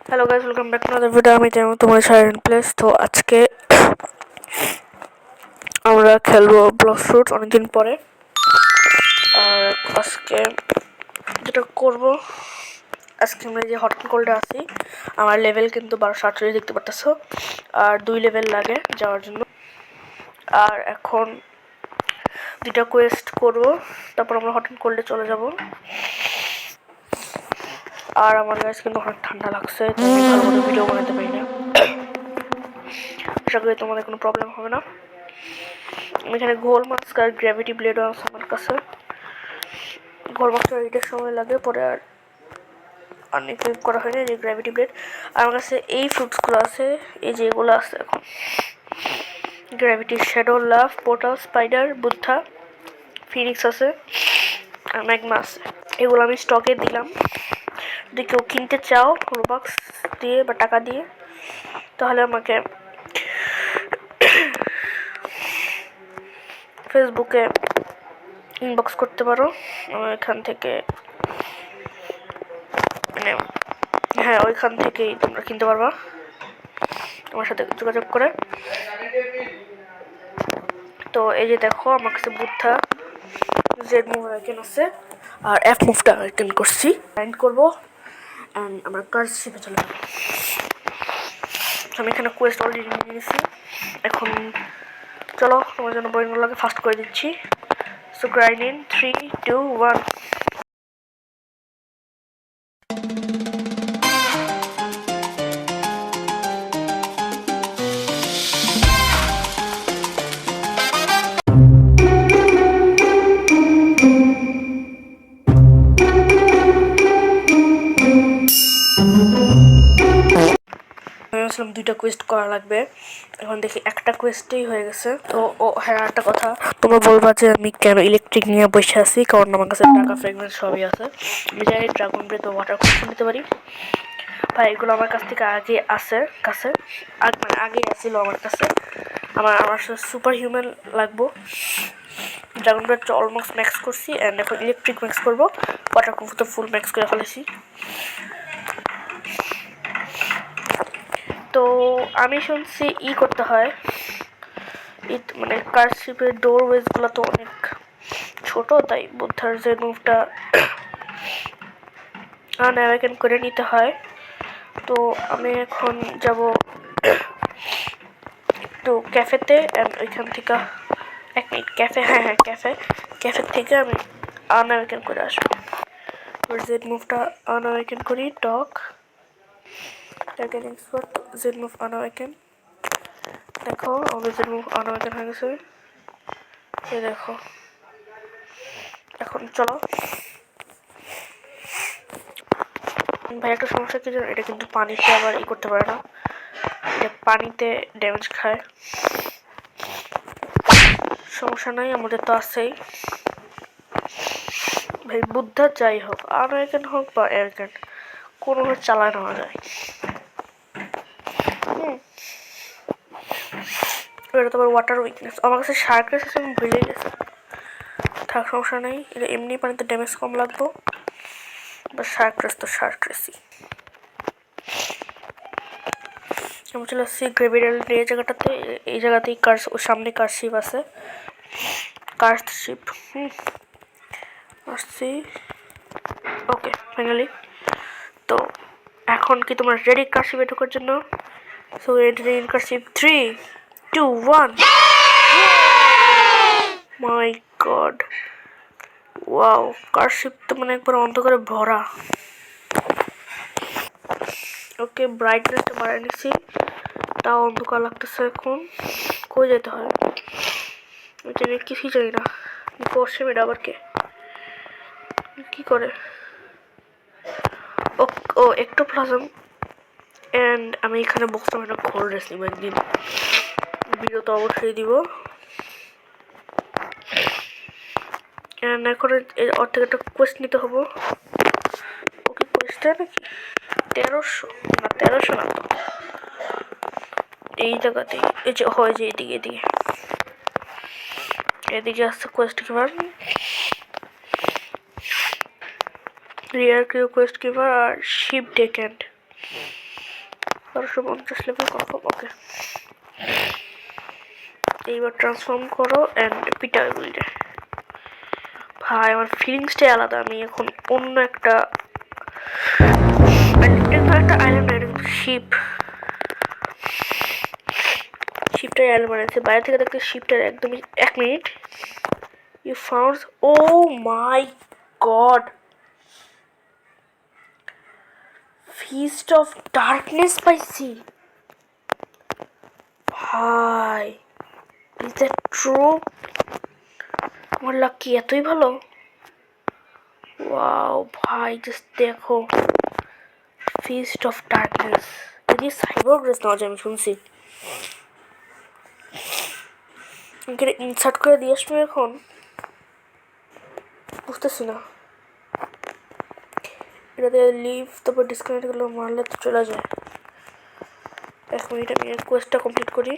Hello guys, welcome back to another video. আমি যেমন তোমার সাইলেন্ট প্লেস। তো আজকে আমরা খেলবো ব্লক ফ্রুট অনেকদিন পরে। আর আজকে যেটা করব, আজকে আমরা যে হট অ্যান্ড কোল্ডে আছি, আমার লেভেল কিন্তু 1248 দেখতে পারতেছো, আর 2 লেভেল লাগে যাওয়ার জন্য। আর এখন দুটা কোয়েস্ট করব, তারপর আমরা হট অ্যান্ড কোল্ডে চলে যাব। আর আমার গাইস কিন্তু অনেক ঠান্ডা লাগছে, তাই আমি ভালো করে ভিডিও বানাতে পারি না। আশা করি তোমাদের কোনো প্রবলেম হবে না। এখানে গোল মাস্ক আর গ্র্যাভিটি ব্লেডও আছে আমার কাছে। গোল মাস্কটা এডিটের সময় লাগে, পরে আর আনইকুইপ করা হয়নি। যে গ্র্যাভিটি ব্লেড আর আমার কাছে এই ফ্রুটসগুলো আছে, এই যে এগুলো আছে এখন। গ্র্যাভিটি, শ্যাডো, লাভ, পোর্টাল, স্পাইডার, বুদ্ধা, ফিনিক্স আছে আর ম্যাগমা আছে। এগুলো আমি স্টকে দিলাম, যদি কেউ কিনতে চাও রোবাক্স দিয়ে বা টাকা দিয়ে, তাহলে আমাকে ফেসবুকে ইনবক্স করতে পারো। এখান থেকে মানে হ্যাঁ, ওইখান থেকেই তোমরা কিনতে পারবা তোমার সাথে যোগাযোগ করে। তো এই যে দেখো, আমার কাছে বুদ্ধা, জেড মুভ আইকন আছে, আর এফ মুভটা আইকন করছি। ফাইন্ড করবো অ্যান্ড আমরা কার্স শিপে চলে যাবো। আমি এখানে কোয়েস্ট অলরেডি নিয়ে নিয়েছি। এখন চলো, তোমার জন্য বোরিং লাগে ফাস্ট করে দিচ্ছি। So grind in 3, 2, 1। ভেবেছিলাম 2টা কোয়েস্ট করা লাগবে, এখন দেখি একটা কোয়েস্টেই হয়ে গেছে। তো ও হ্যাঁ, একটা কথা, তোমরা বলবা যে আমি কেন ইলেকট্রিক নিয়ে বসে আছি, কারণ আমার কাছে টাকা ফ্রেগনেন্স সবই আছে। আমি জানি ড্রাগন ব্রেথ ও ওয়াটার কোয়েস্ট নিতে পারি। ভাই এগুলো আমার কাছ থেকে আগে আছে, মানে আগেই আসছিল আমার কাছে। আমার সুপার হিউম্যান লাগবো। ড্রাগন ব্রেথ অলমোস্ট ম্যাক্স করছি, অ্যান্ড এখন ইলেকট্রিক ম্যাক্স করবো। ওয়াটার প্রুফ তো ফুল ম্যাক্স করে ফেলেছি। তো আমি শুনছি করতে হয়, মানে কারশিপের ডোর ওয়েজগুলো তো অনেক ছোট, তাই বুদ্ধার যে মুভটা আনঅ্যাওয়েকেন করে নিতে হয়। তো আমি এখন যাব একটু ক্যাফেতে, ওইখান থেকে এক মিনিট, ক্যাফে থেকে আমি আনঅ্যাওয়েকেন করে আসবো। জেড মুভটা আনঅ্যাওয়েকেন করি, টক জেড মুভ আনঅ্যাওয়েকেন। দেখো আমাদের জেড মুভ আনঅ্যাওয়েকেন হয়ে গেছে, এই দেখো। এখন চলো, ভাই একটা সমস্যা কি জানো, এটা কিন্তু পানিতে আবার করতে পারে না, এটা পানিতে ড্যামেজ খায়। সমস্যা নাই, আমাদের তো আছেই। ভাই বুদ্ধা যাই হোক, আনঅ্যাওয়েকেন হোক বা অ্যাওয়েকেন, কোনোভাবে চালায় নেওয়া যায়। এটা তো আবার ওয়াটার উইকনেস, আমার কাছে শার্ক রেস আমি ভুলে গেছে। থাক, সমস্যা নেই, এটা এমনি পানিতে ড্যামেজ কম লাগবো, বা শার্ক রেস তো শার্ক রেসই। আমি চলে আসছি গ্রেভিডাল এই জায়গাটাতে। এই জায়গাতেই ওর সামনে কারশিপ আছে, কারশিপ আসছি। Okay, finally. তো এখন কি তোমরা রেডি কারশিপে ঢোকার জন্য? So entry in carship 3, 2, 1। My god, wow, carship তো মানে একবার অন্ধকারে ভরা। ওকে, ব্রাইটনেসটা বাড়াই নিচ্ছি, তাও অন্ধকার লাগতেছে। এখন কই যেতে হয় এটা নিয়ে কিছুই জানি না। পশ্চিম এটা আবার কে কি করে? ও একটু প্লাজম, অ্যান্ড আমি এখানে বসতাম একটা ঘোর রেস নিব একদিন, ভিডিও তো অবশ্যই দিব। অ্যান্ড এখন ওর থেকে একটা কোয়েস্ট নিতে হবো। ওকে, কোয়েস্ট নাকি 1300 না, 1300 না তো, এই জায়গাতেই, এই যে হয় যে এদিকে আসছে quest keeper, rear crew quest keeper আর শিপ ডেকেন্ড। 1250 লেভেল কনফার্ম। ওকে, এইবার ট্রান্সফর্ম করো অ্যান্ড পিটার উইলে। ভাই আমার ফিলিংসটাই আলাদা, আমি এখন অন্য একটা একটা আইল্যান্ড শিপ, শিপটাই আইল্যান্ড বানিয়েছে বাইরে থেকে দেখতে। শিপটার একদমই 1 minute. You found, oh my god, fist of darkness পাইছি ভাই। Is that true? আমার লাকি এতই ভালো। ওয়াও ভাই, জাস্ট দেখো, ফিস্ট অফ ডার্কনেস। যদি সাইবর ড্রেস নেওয়া যায় আমি শুনছি। এখানে ইনসার্ট করে দিয়ে আসবে এখন, বুঝতেছি না। এটাতে লিভ, তারপর ডিসকানেক্ট করলে মারলে তো চলে যায়। 1 মিনিট আমি কোয়েস্টটা কমপ্লিট করি।